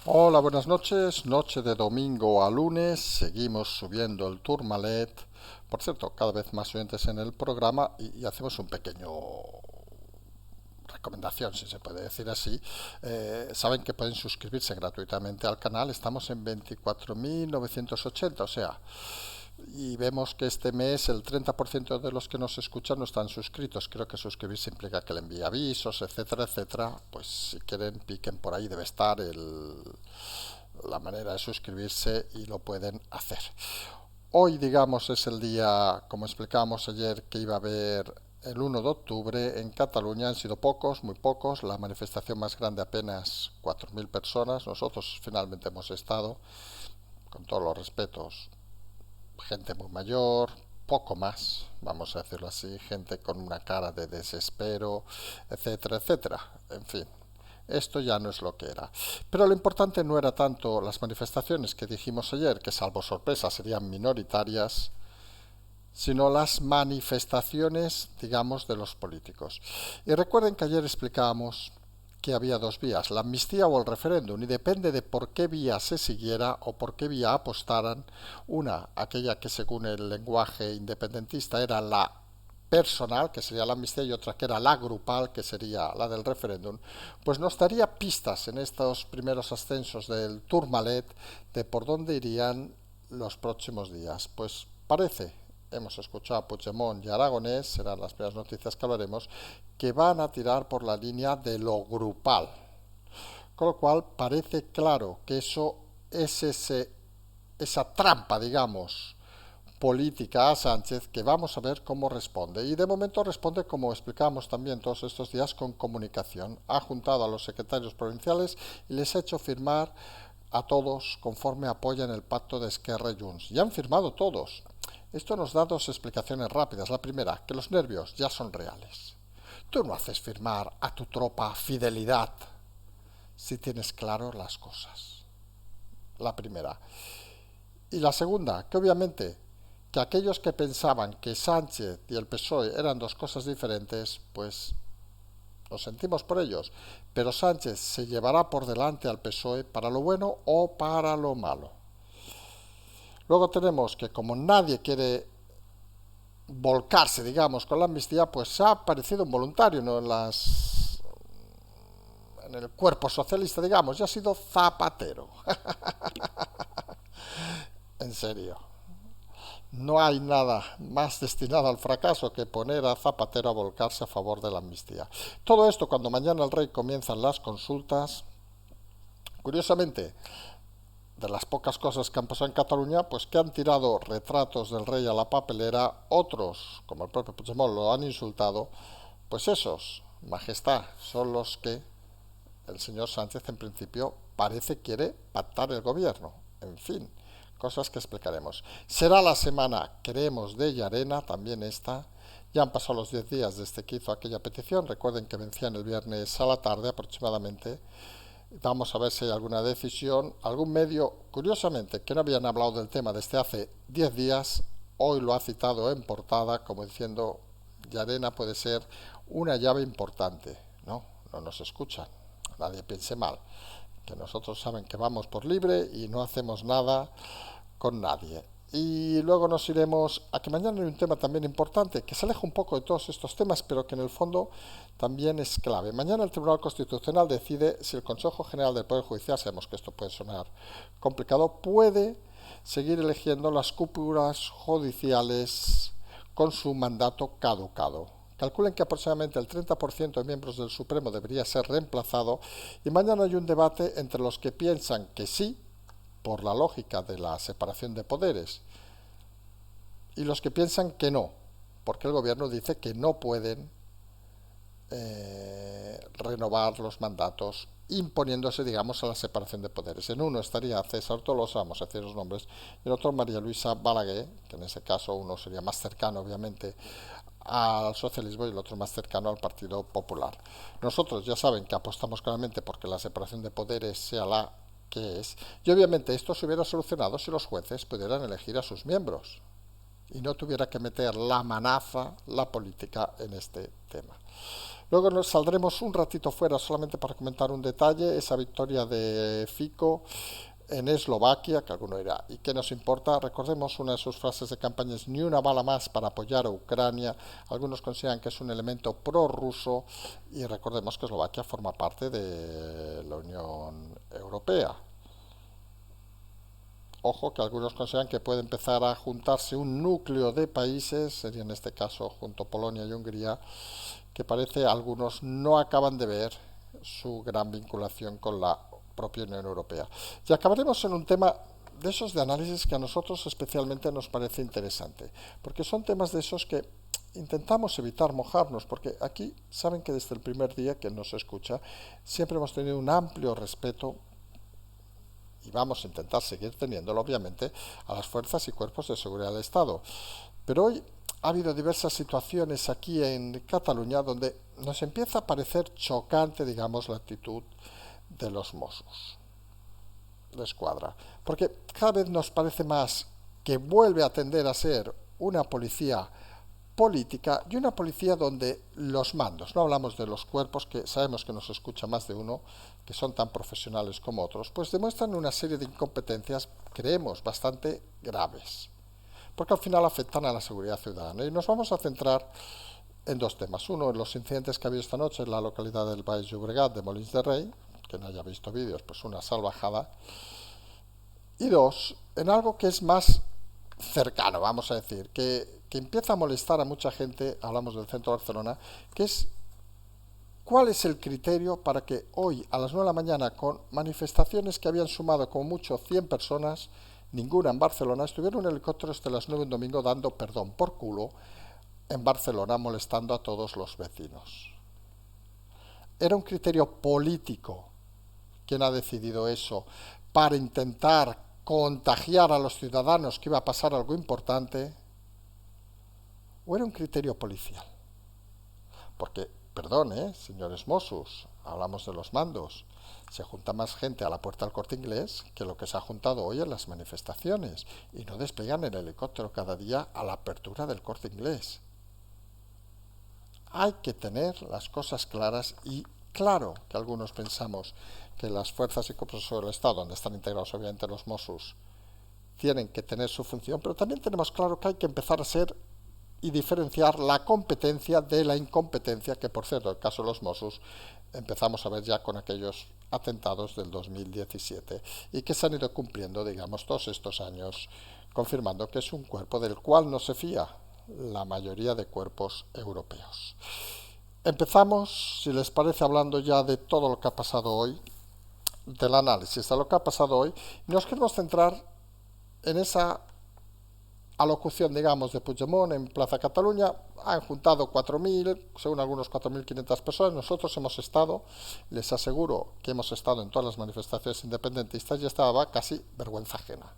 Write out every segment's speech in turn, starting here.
Hola, buenas noches. Noche de domingo a lunes. Seguimos subiendo el Tourmalet. Por cierto, cada vez más oyentes en el programa y hacemos un pequeño recomendación, si se puede decir así. Saben que pueden suscribirse gratuitamente al canal. Estamos en 24.980, o sea, y vemos que este mes el 30% de los que nos escuchan no están suscritos. Creo que suscribirse implica que le envíe avisos, etcétera, etcétera. Pues si quieren, piquen por ahí, debe estar la manera de suscribirse y lo pueden hacer. Hoy, digamos, es el día, como explicábamos ayer, que iba a haber el 1 de octubre en Cataluña. Han sido pocos, muy pocos. La manifestación más grande apenas 4.000 personas. Nosotros finalmente hemos estado, con todos los respetos, gente muy mayor, poco más, vamos a decirlo así, gente con una cara de desespero, etcétera, etcétera. En fin, esto ya no es lo que era. Pero lo importante no era tanto las manifestaciones que dijimos ayer, que salvo sorpresa serían minoritarias, sino las manifestaciones, digamos, de los políticos. Y recuerden que ayer explicábamos que había dos vías, la amnistía o el referéndum, y depende de por qué vía se siguiera o por qué vía apostaran. Una, aquella que según el lenguaje independentista era la personal, que sería la amnistía, y otra que era la grupal, que sería la del referéndum, pues nos daría pistas en estos primeros ascensos del Tourmalet de por dónde irían los próximos días. Pues parece, hemos escuchado a Puigdemont y Aragonés, serán las primeras noticias que hablaremos, que van a tirar por la línea de lo grupal. Con lo cual parece claro que eso es esa trampa, digamos, política a Sánchez, que vamos a ver cómo responde. Y de momento responde, como explicábamos también todos estos días, con comunicación. Ha juntado a los secretarios provinciales y les ha hecho firmar a todos conforme apoyan el pacto de Esquerra y Junts. Ya han firmado todos. Esto nos da dos explicaciones rápidas. La primera, que los nervios ya son reales. Tú no haces firmar a tu tropa fidelidad si tienes claro las cosas. La primera. Y la segunda, que obviamente que aquellos que pensaban que Sánchez y el PSOE eran dos cosas diferentes, pues nos sentimos por ellos. Pero Sánchez se llevará por delante al PSOE para lo bueno o para lo malo. Luego tenemos que como nadie quiere volcarse, digamos, con la amnistía, pues se ha parecido un voluntario, ¿no? En el cuerpo socialista, digamos, ya ha sido Zapatero. En serio. No hay nada más destinado al fracaso que poner a Zapatero a volcarse a favor de la amnistía. Todo esto cuando mañana el rey comienzan las consultas. Curiosamente, de las pocas cosas que han pasado en Cataluña, pues que han tirado retratos del rey a la papelera, otros, como el propio Puigdemont, lo han insultado, pues esos, majestad, son los que el señor Sánchez en principio parece quiere pactar el gobierno. En fin, cosas que explicaremos. Será la semana, creemos, de Llarena, también esta. Ya han pasado los 10 días desde que hizo aquella petición. Recuerden que vencían el viernes a la tarde aproximadamente. Vamos a ver si hay alguna decisión. Algún medio, curiosamente, que no habían hablado del tema desde hace 10 días, hoy lo ha citado en portada como diciendo, Llarena puede ser una llave importante. No, no nos escuchan. Nadie piense mal. Que nosotros saben que vamos por libre y no hacemos nada con nadie. Y luego nos iremos a que mañana hay un tema también importante, que se aleja un poco de todos estos temas, pero que en el fondo también es clave. Mañana el Tribunal Constitucional decide si el Consejo General del Poder Judicial, sabemos que esto puede sonar complicado, puede seguir eligiendo las cúpulas judiciales con su mandato caducado. Calculen que aproximadamente el 30% de miembros del Supremo debería ser reemplazado y mañana hay un debate entre los que piensan que sí, por la lógica de la separación de poderes, y los que piensan que no, porque el gobierno dice que no pueden renovar los mandatos imponiéndose, digamos, a la separación de poderes. En uno estaría César Tolosa, vamos a decir los nombres, y en otro María Luisa Balaguer, que en ese caso uno sería más cercano, obviamente, al socialismo y el otro más cercano al Partido Popular. Nosotros ya saben que apostamos claramente porque la separación de poderes sea la que es, y obviamente esto se hubiera solucionado si los jueces pudieran elegir a sus miembros y no tuviera que meter la manaza, la política en este tema. Luego nos saldremos un ratito fuera solamente para comentar un detalle, esa victoria de Fico en Eslovaquia, que alguno dirá, ¿y qué nos importa? Recordemos una de sus frases de campaña es ni una bala más para apoyar a Ucrania. Algunos consideran que es un elemento prorruso y recordemos que Eslovaquia forma parte de la Unión Europea. Ojo que algunos consideran que puede empezar a juntarse un núcleo de países, sería en este caso junto a Polonia y Hungría, que parece algunos no acaban de ver su gran vinculación con la propia Unión Europea. Y acabaremos en un tema de esos de análisis que a nosotros especialmente nos parece interesante, porque son temas de esos que intentamos evitar mojarnos, porque aquí saben que desde el primer día que nos escucha siempre hemos tenido un amplio respeto y vamos a intentar seguir teniéndolo, obviamente, a las fuerzas y cuerpos de seguridad del Estado. Pero hoy ha habido diversas situaciones aquí en Cataluña donde nos empieza a parecer chocante, digamos, la actitud de los Mossos de Escuadra. Porque cada vez nos parece más que vuelve a tender a ser una policía política y una policía donde los mandos, no hablamos de los cuerpos, que sabemos que nos escucha más de uno, que son tan profesionales como otros, pues demuestran una serie de incompetencias, creemos, bastante graves, porque al final afectan a la seguridad ciudadana. Y nos vamos a centrar en dos temas. Uno, en los incidentes que ha habido esta noche en la localidad del Baix Llobregat de Molins de Rey, que no haya visto vídeos, pues una salvajada. Y dos, en algo que es más cercano, vamos a decir, que empieza a molestar a mucha gente, hablamos del centro de Barcelona, que es cuál es el criterio para que hoy a las 9 de la mañana, con manifestaciones que habían sumado como mucho 100 personas, ninguna en Barcelona, estuviera un helicóptero hasta las 9 un domingo dando perdón por culo en Barcelona, molestando a todos los vecinos. Era un criterio político quien ha decidido eso para intentar contagiar a los ciudadanos que iba a pasar algo importante, o era un criterio policial. Porque, perdón, señores Mossos, hablamos de los mandos, se junta más gente a la puerta del Corte Inglés que lo que se ha juntado hoy en las manifestaciones, y no despliegan el helicóptero cada día a la apertura del Corte Inglés. Hay que tener las cosas claras, y claro que algunos pensamos que las fuerzas y cuerpos del Estado, donde están integrados obviamente los Mossos, tienen que tener su función, pero también tenemos claro que hay que empezar a ser y diferenciar la competencia de la incompetencia, que por cierto, en el caso de los Mossos, empezamos a ver ya con aquellos atentados del 2017 y que se han ido cumpliendo, digamos, todos estos años, confirmando que es un cuerpo del cual no se fía la mayoría de cuerpos europeos. Empezamos, si les parece, hablando ya de todo lo que ha pasado hoy, del análisis de lo que ha pasado hoy, y nos queremos centrar en esa alocución, digamos, de Puigdemont en Plaza Cataluña. Han juntado 4.000, según algunos 4.500 personas. Nosotros hemos estado, les aseguro que hemos estado en todas las manifestaciones independentistas y estaba casi vergüenza ajena.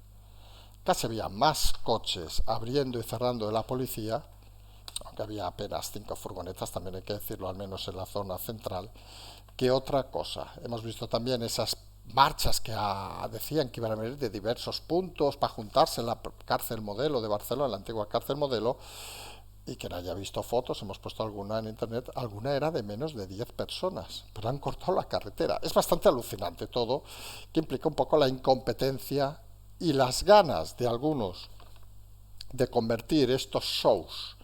Casi había más coches abriendo y cerrando de la policía, aunque había apenas 5 furgonetas, también hay que decirlo, al menos en la zona central, que otra cosa. Hemos visto también esas marchas que decían que iban a venir de diversos puntos para juntarse en la cárcel modelo de Barcelona, la antigua cárcel modelo, y que no haya visto fotos, hemos puesto alguna en internet, alguna era de menos de 10 personas, pero han cortado la carretera. Es bastante alucinante todo, que implica un poco la incompetencia y las ganas de algunos de convertir estos shows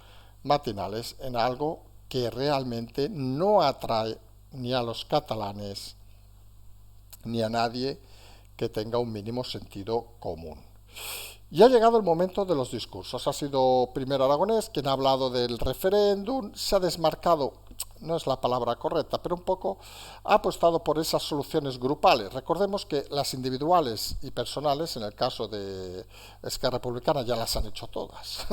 matinales en algo que realmente no atrae ni a los catalanes ni a nadie que tenga un mínimo sentido común. Y ha llegado el momento de los discursos. Ha sido primero Aragonés quien ha hablado del referéndum, se ha desmarcado, no es la palabra correcta, pero un poco ha apostado por esas soluciones grupales. Recordemos que las individuales y personales, en el caso de Esquerra Republicana, ya las han hecho todas.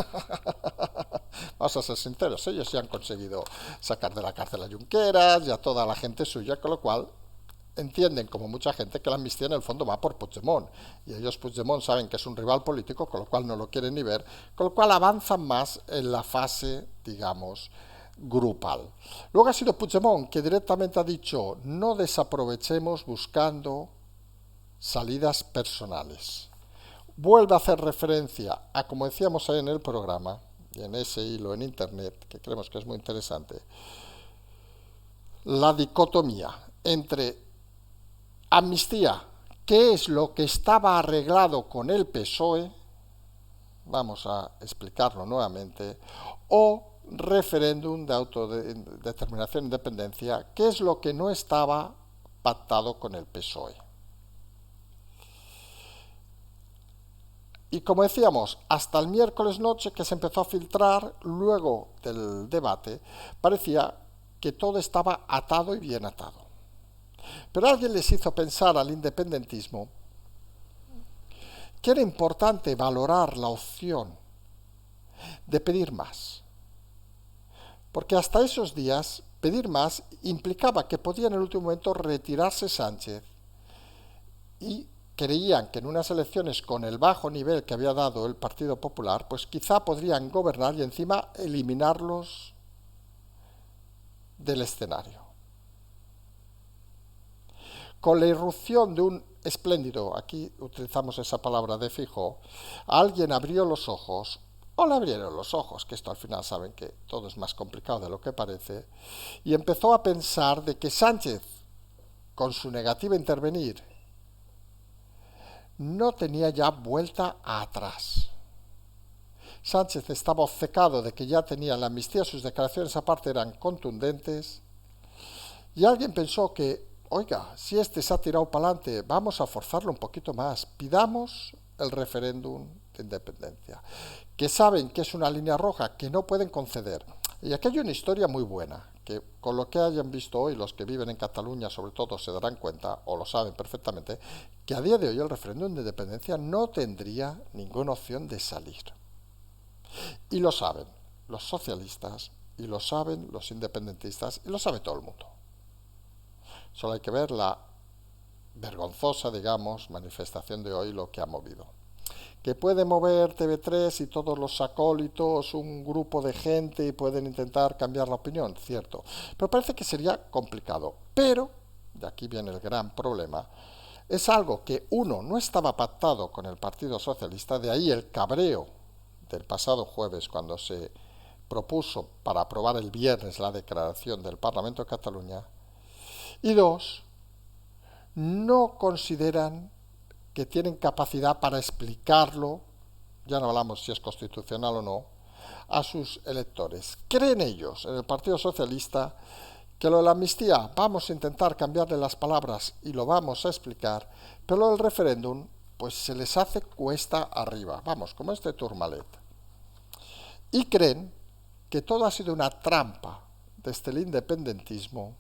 Vamos a ser sinceros, ellos ya han conseguido sacar de la cárcel a Junqueras y a toda la gente suya, con lo cual entienden, como mucha gente, que la amnistía en el fondo va por Puigdemont, y ellos Puigdemont saben que es un rival político, con lo cual no lo quieren ni ver, con lo cual avanzan más en la fase, digamos, grupal. Luego ha sido Puigdemont que directamente ha dicho: no desaprovechemos buscando salidas personales. Vuelve a hacer referencia a, como decíamos ahí en el programa, y en ese hilo en internet, que creemos que es muy interesante, la dicotomía entre amnistía, que es lo que estaba arreglado con el PSOE, vamos a explicarlo nuevamente, o referéndum de autodeterminación e independencia, que es lo que no estaba pactado con el PSOE. Y como decíamos, hasta el miércoles noche que se empezó a filtrar, luego del debate, parecía que todo estaba atado y bien atado. Pero alguien les hizo pensar al independentismo que era importante valorar la opción de pedir más. Porque hasta esos días, pedir más implicaba que podía en el último momento retirarse Sánchez y creían que en unas elecciones con el bajo nivel que había dado el Partido Popular, pues quizá podrían gobernar y encima eliminarlos del escenario. Con la irrupción de un espléndido, aquí utilizamos esa palabra de fijo, alguien abrió los ojos, o le abrieron los ojos, que esto al final saben que todo es más complicado de lo que parece, y empezó a pensar de que Sánchez, con su negativa a intervenir, no tenía ya vuelta atrás. Sánchez estaba obcecado de que ya tenía la amnistía, sus declaraciones aparte eran contundentes, y alguien pensó que, oiga, si este se ha tirado para adelante, vamos a forzarlo un poquito más, pidamos el referéndum de independencia, que saben que es una línea roja que no pueden conceder. Y aquí hay una historia muy buena, que con lo que hayan visto hoy los que viven en Cataluña sobre todo se darán cuenta, o lo saben perfectamente, que a día de hoy el referéndum de independencia no tendría ninguna opción de salir. Y lo saben los socialistas, y lo saben los independentistas, y lo sabe todo el mundo. Solo hay que ver la vergonzosa, digamos, manifestación de hoy, lo que ha movido. Que puede mover TV3 y todos los acólitos, un grupo de gente y pueden intentar cambiar la opinión, cierto. Pero parece que sería complicado. Pero, de aquí viene el gran problema, es algo que uno no estaba pactado con el Partido Socialista, de ahí el cabreo del pasado jueves cuando se propuso para aprobar el viernes la declaración del Parlamento de Cataluña. Y dos, no consideran que tienen capacidad para explicarlo, ya no hablamos si es constitucional o no, a sus electores. Creen ellos, en el Partido Socialista, que lo de la amnistía vamos a intentar cambiarle las palabras y lo vamos a explicar, pero lo del referéndum, pues se les hace cuesta arriba, vamos, como este Tourmalet. Y creen que todo ha sido una trampa desde el independentismo.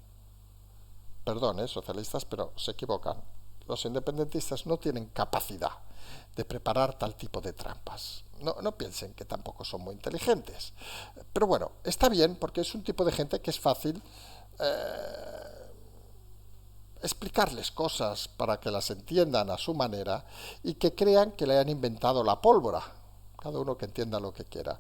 Perdón, socialistas, pero se equivocan. Los independentistas no tienen capacidad de preparar tal tipo de trampas. No piensen que tampoco son muy inteligentes. Pero bueno, está bien porque es un tipo de gente que es fácil explicarles cosas para que las entiendan a su manera y que crean que le han inventado la pólvora. Cada uno que entienda lo que quiera.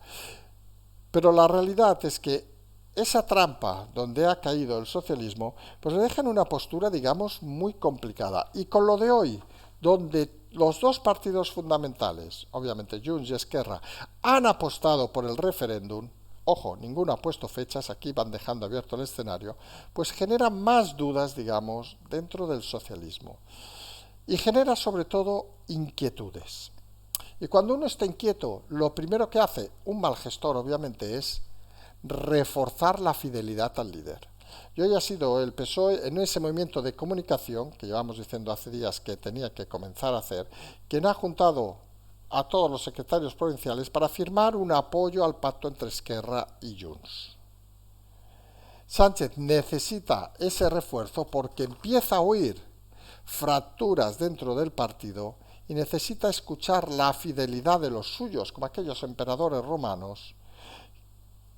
Pero la realidad es que esa trampa donde ha caído el socialismo, pues le deja en una postura, digamos, muy complicada. Y con lo de hoy, donde los dos partidos fundamentales, obviamente Junts y Esquerra, han apostado por el referéndum, ojo, ninguno ha puesto fechas, aquí van dejando abierto el escenario, pues genera más dudas, digamos, dentro del socialismo. Y genera sobre todo inquietudes. Y cuando uno está inquieto, lo primero que hace un mal gestor, obviamente, es reforzar la fidelidad al líder. Y hoy ha sido el PSOE, en ese movimiento de comunicación, que llevamos diciendo hace días que tenía que comenzar a hacer, quien ha juntado a todos los secretarios provinciales para firmar un apoyo al pacto entre Esquerra y Junts. Sánchez necesita ese refuerzo porque empieza a oír fracturas dentro del partido y necesita escuchar la fidelidad de los suyos, como aquellos emperadores romanos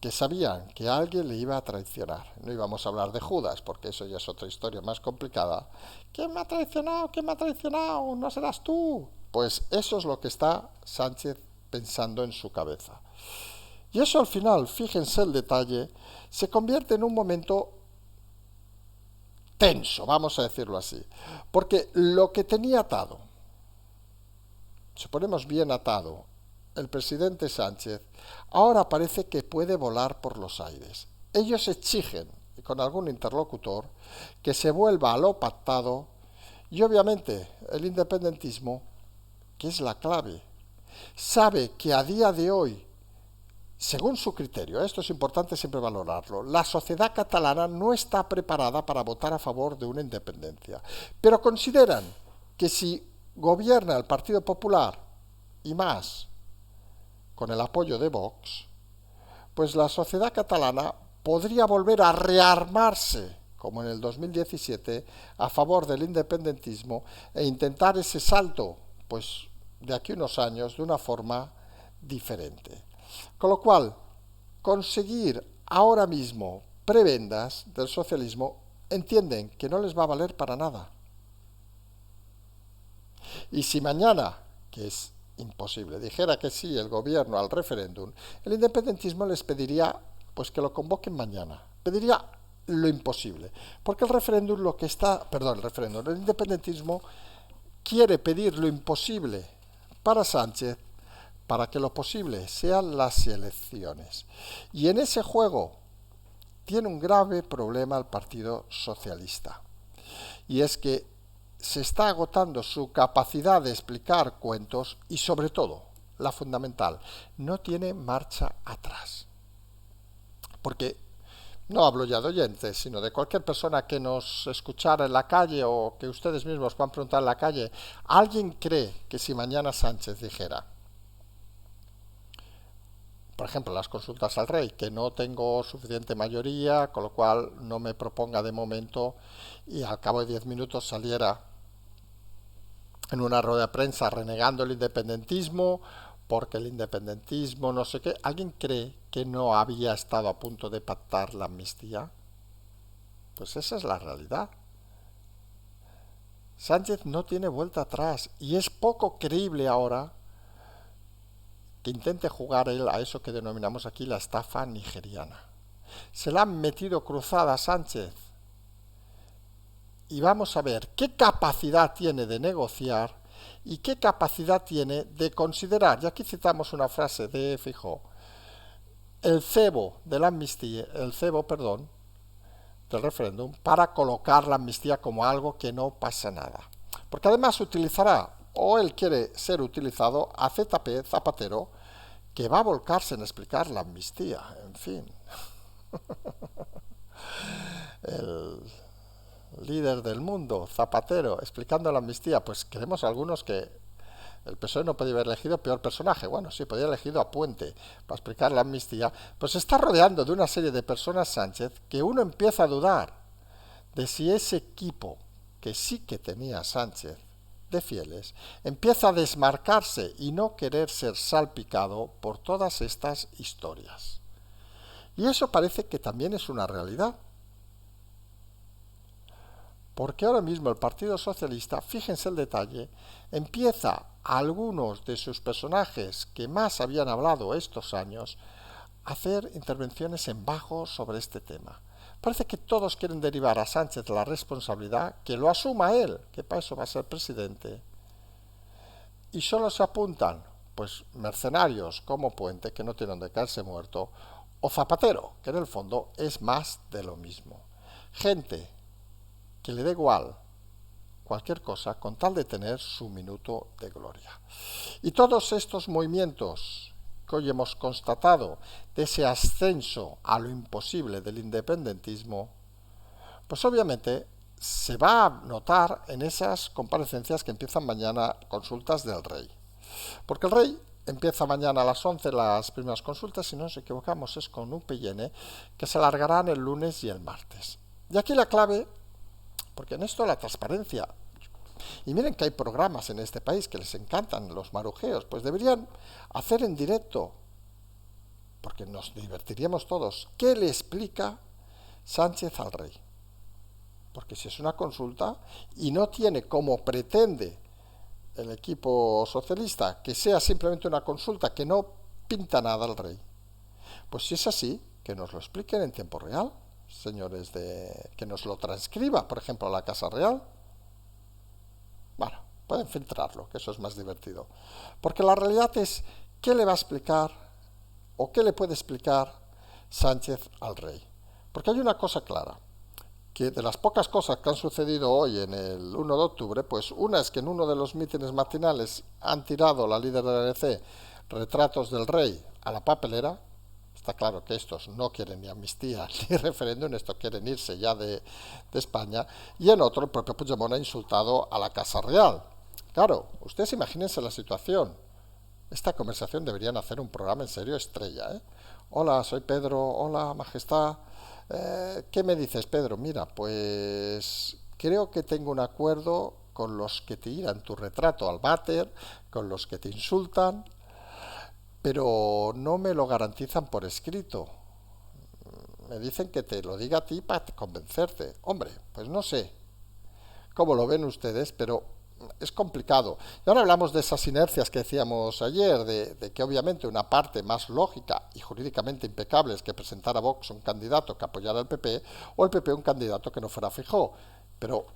que sabían que alguien le iba a traicionar. No íbamos a hablar de Judas, porque eso ya es otra historia más complicada. ¿Quién me ha traicionado? ¿Quién me ha traicionado? ¿No serás tú? Pues eso es lo que está Sánchez pensando en su cabeza. Y eso al final, fíjense el detalle, se convierte en un momento tenso, vamos a decirlo así. Porque lo que tenía atado, si ponemos bien atado, el presidente Sánchez, ahora parece que puede volar por los aires. Ellos exigen y con algún interlocutor, que se vuelva a lo pactado y obviamente el independentismo, que es la clave, sabe que a día de hoy, según su criterio, esto es importante siempre valorarlo, la sociedad catalana no está preparada para votar a favor de una independencia, pero consideran que si gobierna el Partido Popular y más con el apoyo de Vox, pues la sociedad catalana podría volver a rearmarse, como en el 2017, a favor del independentismo e intentar ese salto, pues de aquí a unos años, de una forma diferente. Con lo cual, conseguir ahora mismo prebendas del socialismo entienden que no les va a valer para nada. Y si mañana, que es imposible, dijera que sí el gobierno al referéndum, el independentismo les pediría pues que lo convoquen mañana. Pediría lo imposible, porque el referéndum el independentismo quiere pedir lo imposible para Sánchez para que lo posible sean las elecciones. Y en ese juego tiene un grave problema el Partido Socialista. Y es que se está agotando su capacidad de explicar cuentos y sobre todo, la fundamental, no tiene marcha atrás. Porque no hablo ya de oyentes, sino de cualquier persona que nos escuchara en la calle o que ustedes mismos puedan preguntar en la calle, ¿alguien cree que si mañana Sánchez dijera, por ejemplo, las consultas al rey, que no tengo suficiente mayoría, con lo cual no me proponga de momento, y al cabo de 10 minutos saliera en una rueda de prensa renegando el independentismo, porque el independentismo no sé qué, ¿alguien cree que no había estado a punto de pactar la amnistía? Pues esa es la realidad. Sánchez no tiene vuelta atrás y es poco creíble ahora que intente jugar él a eso que denominamos aquí la estafa nigeriana. Se la han metido cruzada a Sánchez y vamos a ver qué capacidad tiene de negociar y qué capacidad tiene de considerar, y aquí citamos una frase de Feijóo, el cebo de la amnistía, del referéndum, para colocar la amnistía como algo que no pasa nada. Porque además utilizará, o él quiere ser utilizado, a Zapatero, que va a volcarse en explicar la amnistía, en fin. El líder del mundo, Zapatero, explicando la amnistía, pues creemos algunos que el PSOE no podía haber elegido peor personaje. Bueno, sí, podía haber elegido a Puente para explicar la amnistía. Pues se está rodeando de una serie de personas Sánchez que uno empieza a dudar de si ese equipo que sí que tenía Sánchez de fieles empieza a desmarcarse y no querer ser salpicado por todas estas historias. Y eso parece que también es una realidad. Porque ahora mismo el Partido Socialista, fíjense el detalle, empieza a algunos de sus personajes que más habían hablado estos años a hacer intervenciones en bajo sobre este tema. Parece que todos quieren derivar a Sánchez la responsabilidad, que lo asuma él, que para eso va a ser presidente. Y solo se apuntan, pues, mercenarios como Puente, que no tienen de caerse muerto, o Zapatero, que en el fondo es más de lo mismo. Gente que le da igual cualquier cosa con tal de tener su minuto de gloria. Y todos estos movimientos que hoy hemos constatado de ese ascenso a lo imposible del independentismo, pues obviamente se va a notar en esas comparecencias que empiezan mañana, consultas del rey. Porque el rey empieza mañana a las 11 las primeras consultas, si no nos equivocamos es con UPyN, que se alargarán el lunes y el martes. Y aquí la clave, porque en esto la transparencia, y miren que hay programas en este país que les encantan los marujeos, pues deberían hacer en directo, porque nos divertiríamos todos, ¿qué le explica Sánchez al rey? Porque si es una consulta y no tiene como pretende el equipo socialista que sea simplemente una consulta que no pinta nada al rey, pues si es así, que nos lo expliquen en tiempo real, señores, que nos lo transcriba, por ejemplo, la Casa Real. Bueno, pueden filtrarlo, que eso es más divertido. Porque la realidad es, ¿qué le va a explicar o qué le puede explicar Sánchez al rey? Porque hay una cosa clara, que de las pocas cosas que han sucedido hoy en el 1 de octubre, pues una es que en uno de los mítines matinales han tirado la líder del ANC retratos del rey a la papelera. Está claro que estos no quieren ni amnistía ni referéndum, estos quieren irse ya de España. Y en otro, el propio Puigdemont ha insultado a la Casa Real. Claro, ustedes imagínense la situación. Esta conversación deberían hacer un programa en serio estrella, ¿eh? Hola, soy Pedro. Hola, Majestad. ¿Qué me dices, Pedro? Mira, pues creo que tengo un acuerdo con los que te tiran tu retrato al váter, con los que te insultan, pero no me lo garantizan por escrito. Me dicen que te lo diga a ti para convencerte. Hombre, pues no sé cómo lo ven ustedes, pero es complicado. Y ahora hablamos de esas inercias que decíamos ayer, de que obviamente una parte más lógica y jurídicamente impecable es que presentara Vox un candidato que apoyara al PP o el PP un candidato que no fuera Feijóo. Pero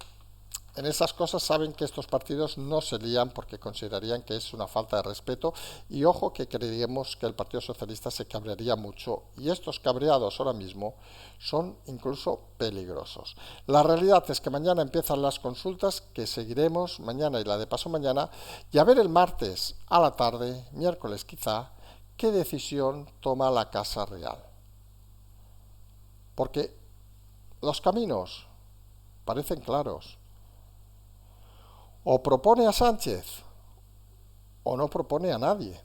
en esas cosas saben que estos partidos no se lían porque considerarían que es una falta de respeto y ojo que creeríamos que el Partido Socialista se cabrearía mucho y estos cabreados ahora mismo son incluso peligrosos. La realidad es que mañana empiezan las consultas que seguiremos mañana y la de paso mañana y a ver el martes a la tarde, miércoles quizá, qué decisión toma la Casa Real. Porque los caminos parecen claros. O propone a Sánchez o no propone a nadie.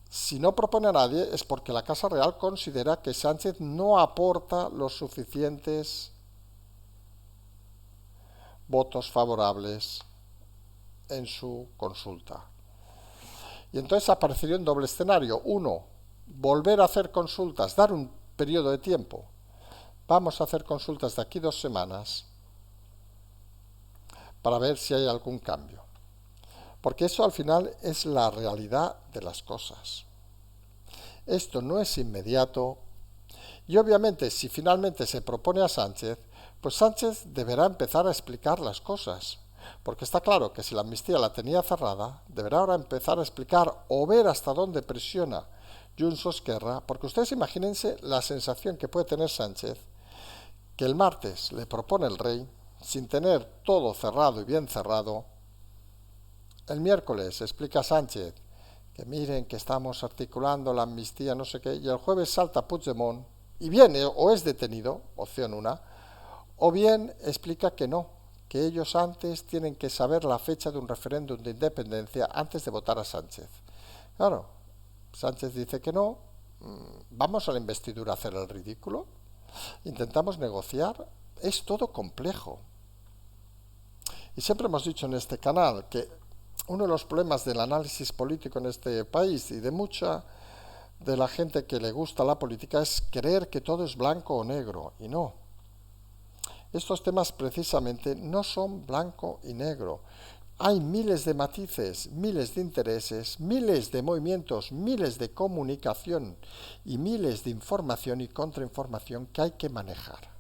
Si no propone a nadie es porque la Casa Real considera que Sánchez no aporta los suficientes votos favorables en su consulta. Y entonces aparecería un doble escenario. Uno, volver a hacer consultas, dar un periodo de tiempo. Vamos a hacer consultas de aquí 2 semanas para ver si hay algún cambio. Porque eso al final es la realidad de las cosas. Esto no es inmediato y obviamente si finalmente se propone a Sánchez, pues Sánchez deberá empezar a explicar las cosas. Porque está claro que si la amnistía la tenía cerrada, deberá ahora empezar a explicar o ver hasta dónde presiona Junts o Esquerra, porque ustedes imagínense la sensación que puede tener Sánchez que el martes le propone el rey, sin tener todo cerrado y bien cerrado. El miércoles explica a Sánchez que miren que estamos articulando la amnistía, no sé qué, y el jueves salta Puigdemont y viene o es detenido, opción una, o bien explica que no, que ellos antes tienen que saber la fecha de un referéndum de independencia antes de votar a Sánchez. Claro, Sánchez dice que no, vamos a la investidura a hacer el ridículo, intentamos negociar, es todo complejo. Y siempre hemos dicho en este canal que uno de los problemas del análisis político en este país y de mucha de la gente que le gusta la política es creer que todo es blanco o negro, y no. Estos temas precisamente no son blanco y negro. Hay miles de matices, miles de intereses, miles de movimientos, miles de comunicación y miles de información y contrainformación que hay que manejar.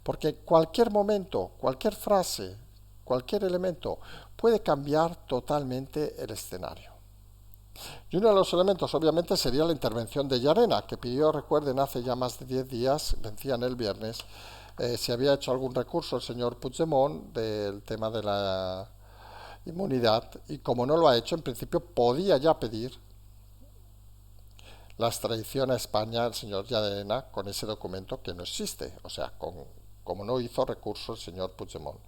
Porque cualquier momento, cualquier frase, cualquier elemento puede cambiar totalmente el escenario. Y uno de los elementos obviamente sería la intervención de Llarena, que pidió, recuerden, hace ya más de 10 días, vencían el viernes, si había hecho algún recurso el señor Puigdemont del tema de la inmunidad, y como no lo ha hecho, en principio podía ya pedir la extradición a España del señor Llarena con ese documento que no existe, o sea, como no hizo recurso el señor Puigdemont.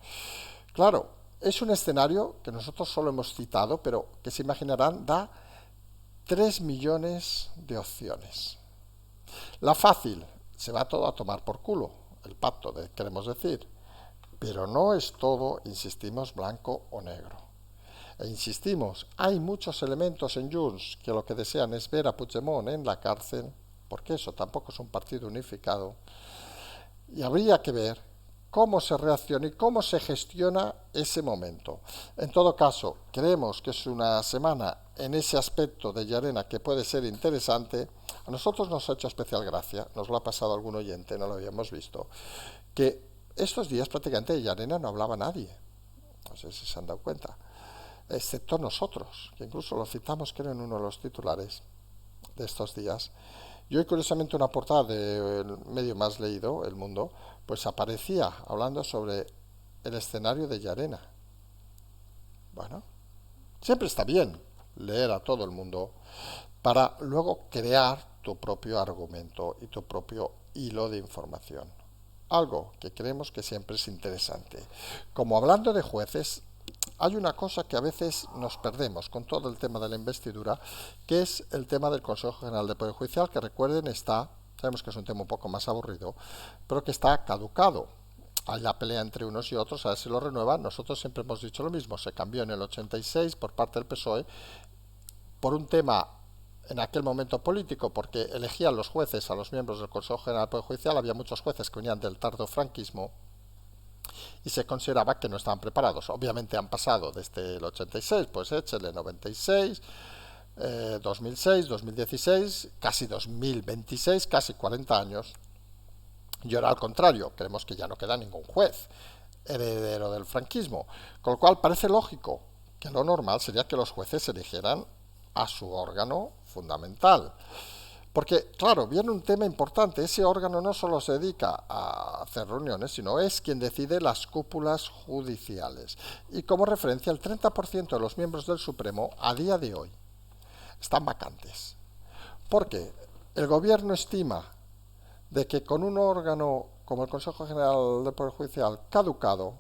Claro, es un escenario que nosotros solo hemos citado, pero que se imaginarán da 3 millones de opciones. La fácil, se va todo a tomar por culo, el pacto, queremos decir, pero no es todo, insistimos, blanco o negro. E insistimos, hay muchos elementos en Junts que lo que desean es ver a Puigdemont en la cárcel, porque eso tampoco es un partido unificado, y habría que ver cómo se reacciona y cómo se gestiona ese momento. En todo caso, creemos que es una semana en ese aspecto de Llarena que puede ser interesante. A nosotros nos ha hecho especial gracia, nos lo ha pasado algún oyente, no lo habíamos visto, que estos días prácticamente de Llarena no hablaba nadie. No sé si se han dado cuenta, excepto nosotros, que incluso lo citamos creo en uno de los titulares de estos días. Y hoy, curiosamente, una portada del medio más leído, El Mundo, pues aparecía hablando sobre el escenario de Llarena. Bueno, siempre está bien leer a todo el mundo para luego crear tu propio argumento y tu propio hilo de información. Algo que creemos que siempre es interesante. Como hablando de jueces, hay una cosa que a veces nos perdemos con todo el tema de la investidura, que es el tema del Consejo General de Poder Judicial, que recuerden sabemos que es un tema un poco más aburrido, pero que está caducado. Hay la pelea entre unos y otros, a ver si lo renuevan. Nosotros siempre hemos dicho lo mismo, se cambió en el 86 por parte del PSOE por un tema en aquel momento político, porque elegían los jueces a los miembros del Consejo General del Poder Judicial, había muchos jueces que venían del tardofranquismo y se consideraba que no estaban preparados. Obviamente han pasado desde el 86, pues échele 96, 2006, 2016, casi 2026, casi 40 años. Y ahora al contrario, creemos que ya no queda ningún juez heredero del franquismo, con lo cual parece lógico que lo normal sería que los jueces eligieran a su órgano fundamental. Porque, claro, viene un tema importante. Ese órgano no solo se dedica a hacer reuniones, sino es quien decide las cúpulas judiciales. Y como referencia, el 30% de los miembros del Supremo a día de hoy están vacantes. Porque el gobierno estima de que con un órgano como el Consejo General del Poder Judicial caducado,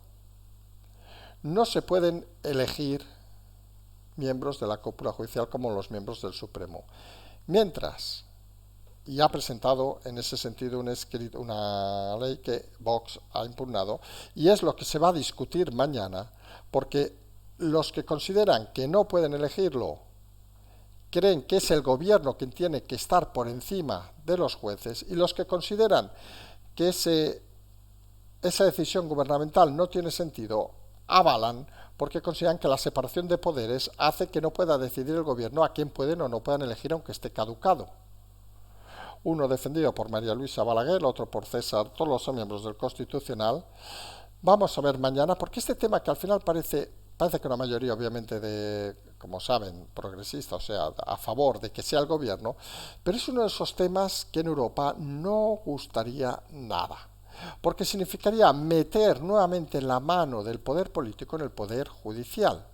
no se pueden elegir miembros de la cúpula judicial como los miembros del Supremo. Mientras, y ha presentado en ese sentido una ley que Vox ha impugnado, y es lo que se va a discutir mañana, porque los que consideran que no pueden elegirlo creen que es el gobierno quien tiene que estar por encima de los jueces, y los que consideran que esa decisión gubernamental no tiene sentido, avalan, porque consideran que la separación de poderes hace que no pueda decidir el gobierno a quién pueden o no puedan elegir aunque esté caducado. Uno defendido por María Luisa Balaguer, otro por César, todos los miembros del Constitucional. Vamos a ver mañana, porque este tema que al final parece que una mayoría, obviamente, como saben, progresista, o sea, a favor de que sea el gobierno, pero es uno de esos temas que en Europa no gustaría nada, porque significaría meter nuevamente la mano del poder político en el poder judicial.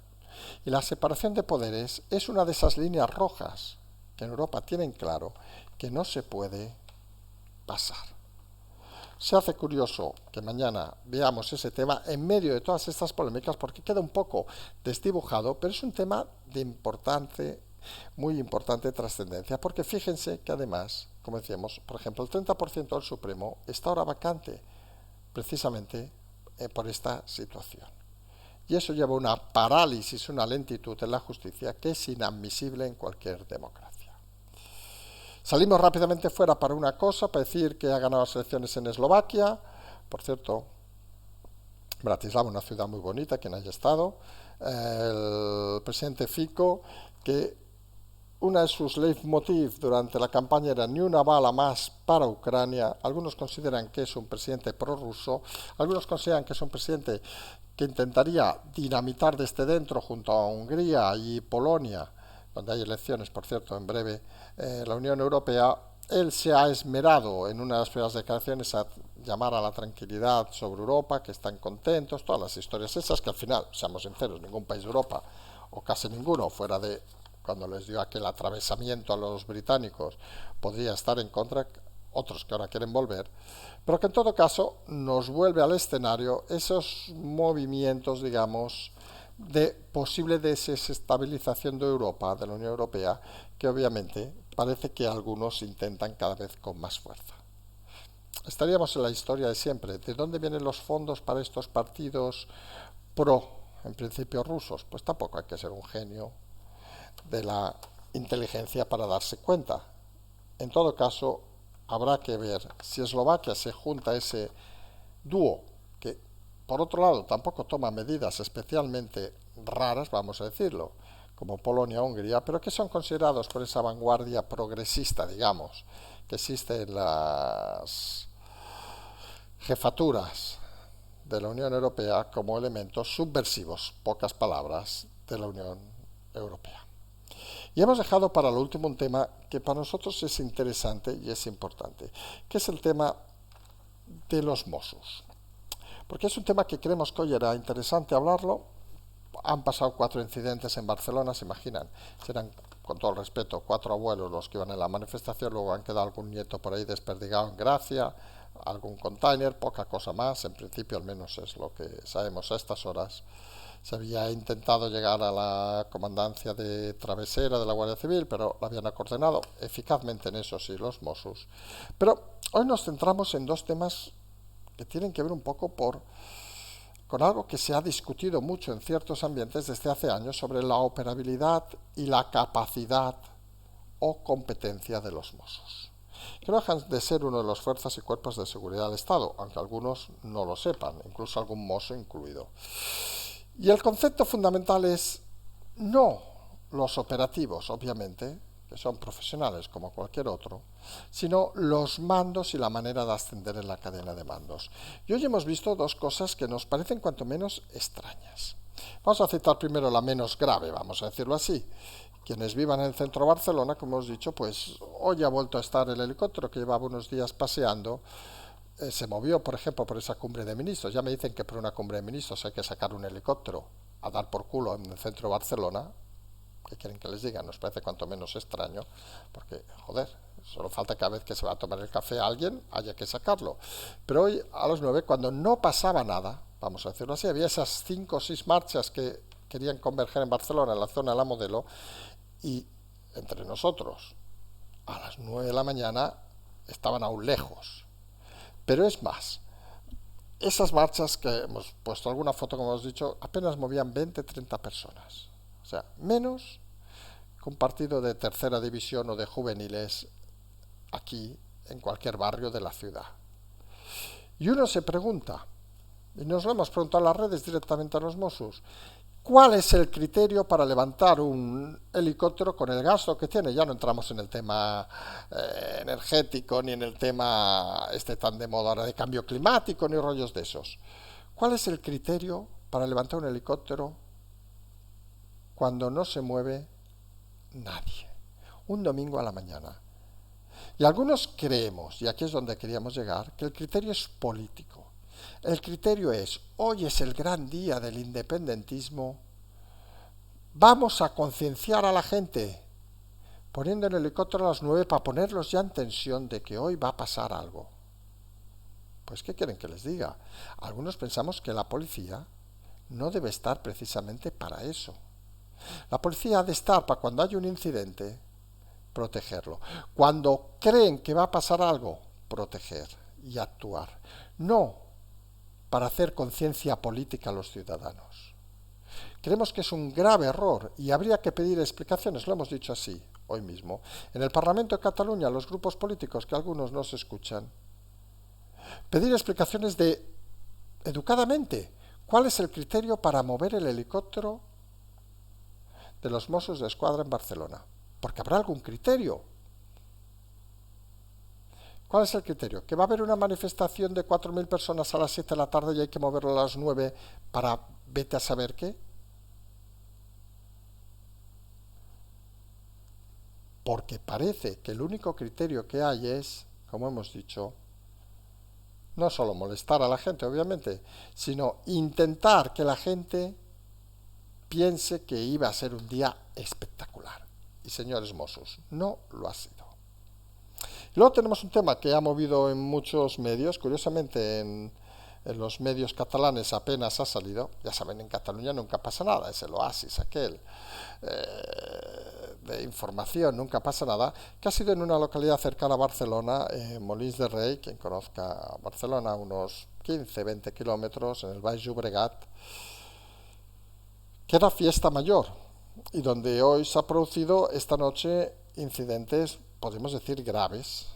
Y la separación de poderes es una de esas líneas rojas que en Europa tienen claro que no se puede pasar. Se hace curioso que mañana veamos ese tema en medio de todas estas polémicas porque queda un poco desdibujado, pero es un tema de muy importante trascendencia, porque fíjense que además, como decíamos, por ejemplo, el 30% del Supremo está ahora vacante, precisamente por esta situación. Y eso lleva una parálisis, una lentitud en la justicia que es inadmisible en cualquier democracia. Salimos rápidamente fuera para una cosa, para decir que ha ganado las elecciones en Eslovaquia. Por cierto, Bratislava, una ciudad muy bonita, quien haya estado. El presidente Fico, que una de sus leitmotiv durante la campaña era ni una bala más para Ucrania. Algunos consideran que es un presidente prorruso, algunos consideran que es un presidente que intentaría dinamitar desde dentro junto a Hungría y Polonia, donde hay elecciones, por cierto, en breve, la Unión Europea. Él se ha esmerado en una de las primeras declaraciones a llamar a la tranquilidad sobre Europa, que están contentos, todas las historias esas que al final, seamos sinceros, ningún país de Europa, o casi ninguno, fuera de cuando les dio aquel atravesamiento a los británicos, podría estar en contra, otros que ahora quieren volver, pero que en todo caso nos vuelve al escenario esos movimientos, digamos, de posible desestabilización de Europa, de la Unión Europea, que obviamente parece que algunos intentan cada vez con más fuerza. Estaríamos en la historia de siempre. ¿De dónde vienen los fondos para estos partidos en principio, rusos? Pues tampoco hay que ser un genio de la inteligencia para darse cuenta. En todo caso, habrá que ver si Eslovaquia se junta a ese dúo que, por otro lado, tampoco toma medidas especialmente raras, vamos a decirlo, como Polonia o Hungría, pero que son considerados por esa vanguardia progresista, digamos, que existe en las jefaturas de la Unión Europea como elementos subversivos, pocas palabras, de la Unión Europea. Y hemos dejado para lo último un tema que para nosotros es interesante y es importante, que es el tema de los Mossos. Porque es un tema que creemos que hoy era interesante hablarlo. Han pasado 4 incidentes en Barcelona, se imaginan. Serán, con todo el respeto, 4 abuelos los que iban en la manifestación, luego han quedado algún nieto por ahí desperdigado en Gracia, algún container, poca cosa más. En principio, al menos es lo que sabemos a estas horas. Se había intentado llegar a la comandancia de travesera de la Guardia Civil, pero la habían coordinado eficazmente en eso, sí, los Mossos. Pero hoy nos centramos en 2 temas que tienen que ver un poco con algo que se ha discutido mucho en ciertos ambientes desde hace años sobre la operabilidad y la capacidad o competencia de los Mossos, que no dejan de ser uno de las fuerzas y cuerpos de seguridad del Estado, aunque algunos no lo sepan, incluso algún mozo incluido. Y el concepto fundamental es no los operativos, obviamente, que son profesionales como cualquier otro, sino los mandos y la manera de ascender en la cadena de mandos. Y hoy hemos visto 2 cosas que nos parecen cuanto menos extrañas. Vamos a citar primero la menos grave, vamos a decirlo así. Quienes vivan en el centro de Barcelona, como hemos dicho, pues hoy ha vuelto a estar el helicóptero que llevaba unos días paseando. Se movió, por ejemplo, por esa cumbre de ministros. Ya me dicen que por una cumbre de ministros hay que sacar un helicóptero a dar por culo en el centro de Barcelona. ¿Qué quieren que les diga? Nos parece cuanto menos extraño, porque, joder, solo falta que cada vez que se va a tomar el café a alguien haya que sacarlo. Pero hoy, a las 9, cuando no pasaba nada, vamos a decirlo así, había esas 5 o 6 marchas que querían converger en Barcelona, en la zona de la Modelo, y entre nosotros, a las 9 de la mañana, estaban aún lejos. Pero es más, esas marchas que hemos puesto alguna foto, como hemos dicho, apenas movían 20-30 personas. O sea, menos que un partido de tercera división o de juveniles aquí, en cualquier barrio de la ciudad. Y uno se pregunta, y nos lo hemos preguntado en las redes directamente a los Mossos, ¿cuál es el criterio para levantar un helicóptero con el gasto que tiene? Ya no entramos en el tema energético, ni en el tema tan de moda ahora de cambio climático, ni rollos de esos. ¿Cuál es el criterio para levantar un helicóptero cuando no se mueve nadie? Un domingo a la mañana. Y algunos creemos, y aquí es donde queríamos llegar, que el criterio es político. El criterio es, hoy es el gran día del independentismo, vamos a concienciar a la gente, poniendo el helicóptero a las 9 para ponerlos ya en tensión de que hoy va a pasar algo. Pues, ¿qué quieren que les diga? Algunos pensamos que la policía no debe estar precisamente para eso. La policía ha de estar para cuando hay un incidente, protegerlo. Cuando creen que va a pasar algo, proteger y actuar. No para hacer conciencia política a los ciudadanos. Creemos que es un grave error y habría que pedir explicaciones, lo hemos dicho así hoy mismo, en el Parlamento de Cataluña, los grupos políticos, que algunos no se escuchan, pedir explicaciones educadamente, cuál es el criterio para mover el helicóptero de los Mossos de Escuadra en Barcelona, porque habrá algún criterio. ¿Cuál es el criterio? ¿Que va a haber una manifestación de 4.000 personas a las 7 de la tarde y hay que moverlo a las 9 para vete a saber qué? Porque parece que el único criterio que hay es, como hemos dicho, no solo molestar a la gente, obviamente, sino intentar que la gente piense que iba a ser un día espectacular. Y señores Mossos, no lo ha sido. Luego tenemos un tema que ha movido en muchos medios, curiosamente en los medios catalanes apenas ha salido, ya saben, en Cataluña nunca pasa nada, es el oasis aquel de información, nunca pasa nada, que ha sido en una localidad cercana a Barcelona, Molins de Rei, quien conozca Barcelona, unos 15-20 kilómetros, en el Baix Llobregat, que era fiesta mayor, y donde hoy se ha producido esta noche incidentes, podemos decir, graves,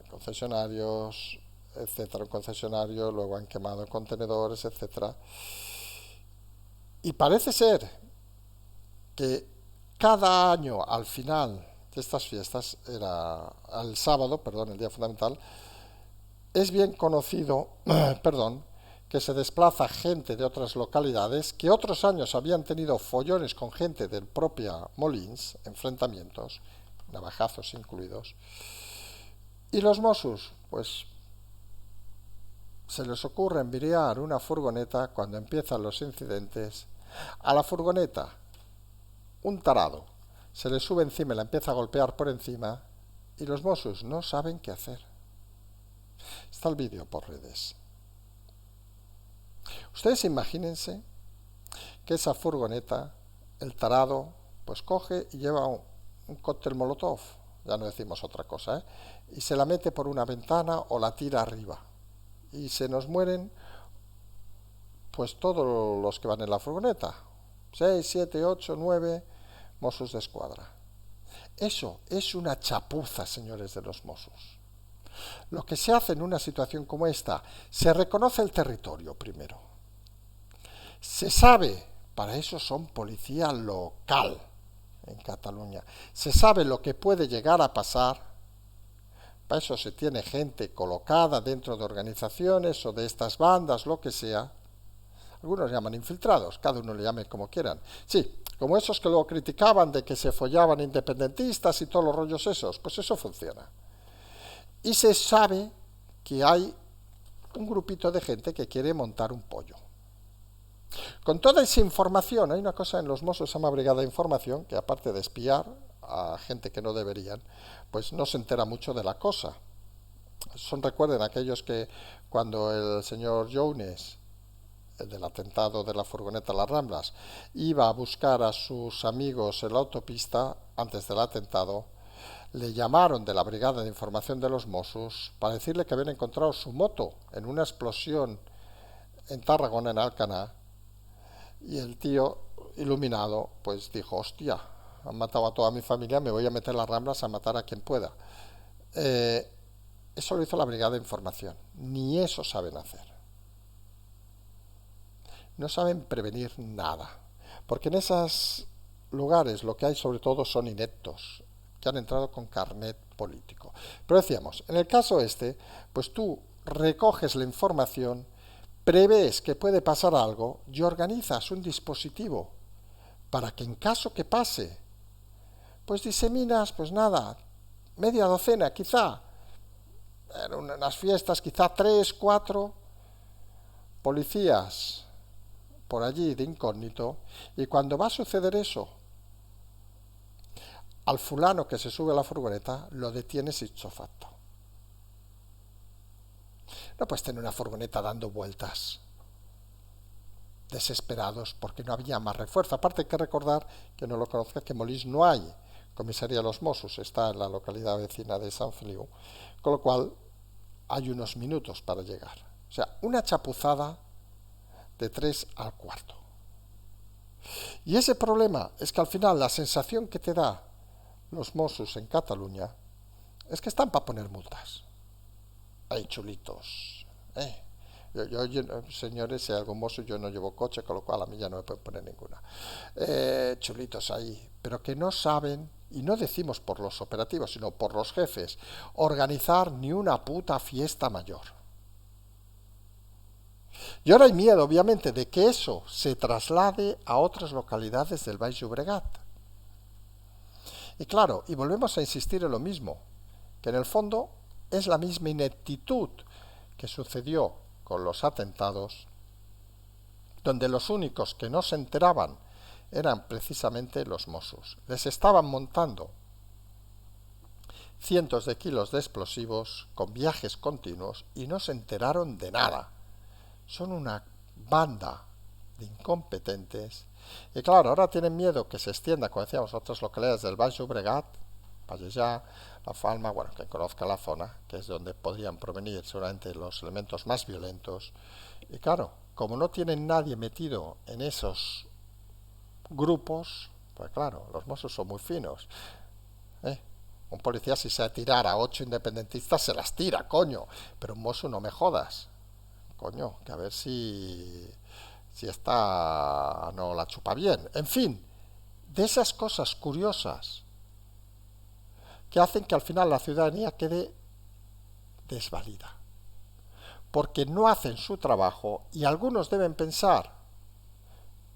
concesionarios, etcétera, un concesionario, luego han quemado contenedores, etcétera. Y parece ser que cada año al final de estas fiestas, el sábado, el día fundamental, es bien conocido, que se desplaza gente de otras localidades, que otros años habían tenido follones con gente del propio Molins, enfrentamientos, navajazos incluidos, y los Mossos, pues se les ocurre enviar una furgoneta cuando empiezan los incidentes. A la furgoneta, un tarado se le sube encima y la empieza a golpear por encima y los Mossos no saben qué hacer. Está el vídeo por redes. Ustedes imagínense que esa furgoneta, el tarado, pues coge y lleva un cóctel molotov, ya no decimos otra cosa, y se la mete por una ventana o la tira arriba. Y se nos mueren pues todos los que van en la furgoneta. 6, 7, 8, 9 Mossos de Escuadra. Eso es una chapuza, señores de los Mossos. Lo que se hace en una situación como esta, se reconoce el territorio primero. Se sabe, para eso son policía local en Cataluña, se sabe lo que puede llegar a pasar. Para eso se tiene gente colocada dentro de organizaciones o de estas bandas, lo que sea. Algunos llaman infiltrados, cada uno le llame como quieran. Sí, como esos que luego criticaban de que se follaban independentistas y todos los rollos esos, pues eso funciona. Y se sabe que hay un grupito de gente que quiere montar un pollo. Con toda esa información, hay una cosa en los Mossos, se llama Brigada de Información, que aparte de espiar a gente que no deberían, pues no se entera mucho de la cosa. Recuerden aquellos que cuando el señor Jones, el del atentado de la furgoneta Las Ramblas, iba a buscar a sus amigos en la autopista antes del atentado, le llamaron de la Brigada de Información de los Mossos para decirle que habían encontrado su moto en una explosión en Tarragona, en Alcanar, y el tío, iluminado, pues dijo, hostia, han matado a toda mi familia, me voy a meter las Ramblas a matar a quien pueda. Eso lo hizo la Brigada de Información. Ni eso saben hacer. No saben prevenir nada. Porque en esos lugares lo que hay sobre todo son ineptos, que han entrado con carnet político. Pero decíamos, en el caso este, pues tú recoges la información, prevés que puede pasar algo y organizas un dispositivo para que en caso que pase, pues diseminas, pues nada, media docena quizá, en unas fiestas quizá 3, 4 policías por allí de incógnito, y cuando va a suceder eso, al fulano que se sube a la furgoneta lo detienes ipso facto. No puedes tener una furgoneta dando vueltas, desesperados, porque no había más refuerzo. Aparte hay que recordar, que no lo conozca, que en Molins no hay comisaría de los Mossos, está en la localidad vecina de Sant Feliu, con lo cual hay unos minutos para llegar. O sea, una chapuzada de 3 al cuarto. Y ese problema es que al final la sensación que te da los Mossos en Cataluña es que están para poner multas. Hay chulitos. Señores, si hay algún mozo, yo no llevo coche, con lo cual a mí ya no me pueden poner ninguna. Chulitos ahí, pero que no saben, y no decimos por los operativos, sino por los jefes, organizar ni una puta fiesta mayor. Y ahora hay miedo, obviamente, de que eso se traslade a otras localidades del Baix Llobregat. Y claro, y volvemos a insistir en lo mismo, que en el fondo es la misma ineptitud que sucedió con los atentados, donde los únicos que no se enteraban eran precisamente los Mossos. Les estaban montando cientos de kilos de explosivos con viajes continuos y no se enteraron de nada. Son una banda de incompetentes. Y claro, ahora tienen miedo que se extienda, como decíamos, a otras localidades del Baix Llobregat, Pallejà, La Falma, bueno, que conozca la zona, que es donde podrían provenir seguramente los elementos más violentos. Y claro, como no tienen nadie metido en esos grupos, pues claro, los Mossos son muy finos. Un policía, si se tirara a 8 independentistas, se las tira, coño. Pero un Mosso no me jodas. Coño, que a ver si esta no la chupa bien. En fin, de esas cosas curiosas que hacen que al final la ciudadanía quede desvalida. porque no hacen su trabajo y algunos deben pensar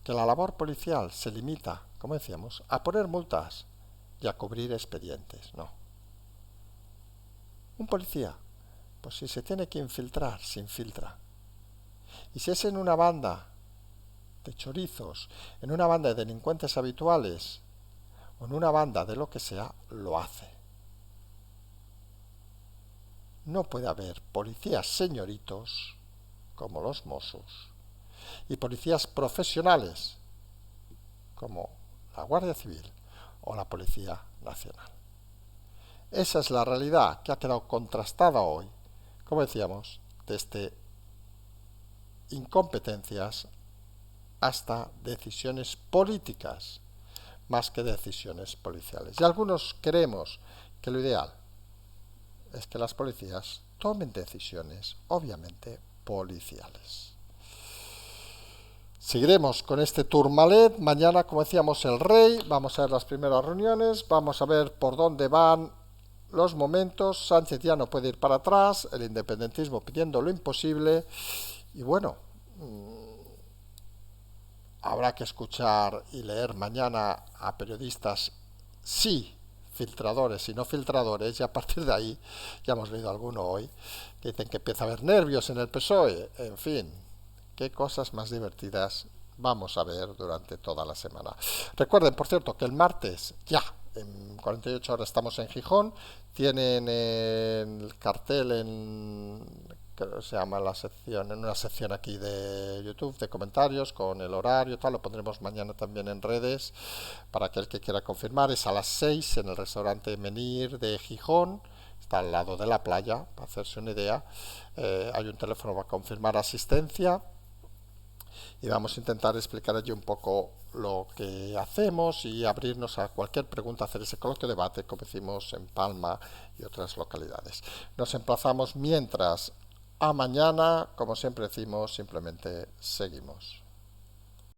que la labor policial se limita, como decíamos, a poner multas y a cubrir expedientes. No. Un policía, pues si se tiene que infiltrar, se infiltra. Y si es en una banda de chorizos, en una banda de delincuentes habituales o en una banda de lo que sea, lo hace. No puede haber policías señoritos como los Mossos y policías profesionales como la Guardia Civil o la Policía Nacional. Esa es la realidad que ha quedado contrastada hoy, como decíamos, desde incompetencias hasta decisiones políticas, más que decisiones policiales. Y algunos creemos que lo ideal es que las policías tomen decisiones, obviamente, policiales. Seguiremos con este Tourmalet. Mañana, como decíamos, el Rey. Vamos a ver las primeras reuniones. Vamos a ver por dónde van los momentos. Sánchez ya no puede ir para atrás. El independentismo pidiendo lo imposible. Y bueno, habrá que escuchar y leer mañana a periodistas, sí, filtradores y no filtradores, y a partir de ahí, ya hemos leído alguno hoy, que dicen que empieza a haber nervios en el PSOE. En fin, qué cosas más divertidas vamos a ver durante toda la semana. Recuerden, por cierto, que el martes, ya, en 48 horas estamos en Gijón, tienen el cartel que se llama la sección, en una sección aquí de YouTube de comentarios con el horario, tal, lo pondremos mañana también en redes para aquel que quiera confirmar. Es a las 6 en el restaurante Menir de Gijón, está al lado de la playa, para hacerse una idea. Hay un teléfono para confirmar asistencia y vamos a intentar explicar allí un poco lo que hacemos y abrirnos a cualquier pregunta, hacer ese coloquio de debate como hicimos en Palma y otras localidades. Nos emplazamos mientras a mañana, como siempre decimos, simplemente seguimos.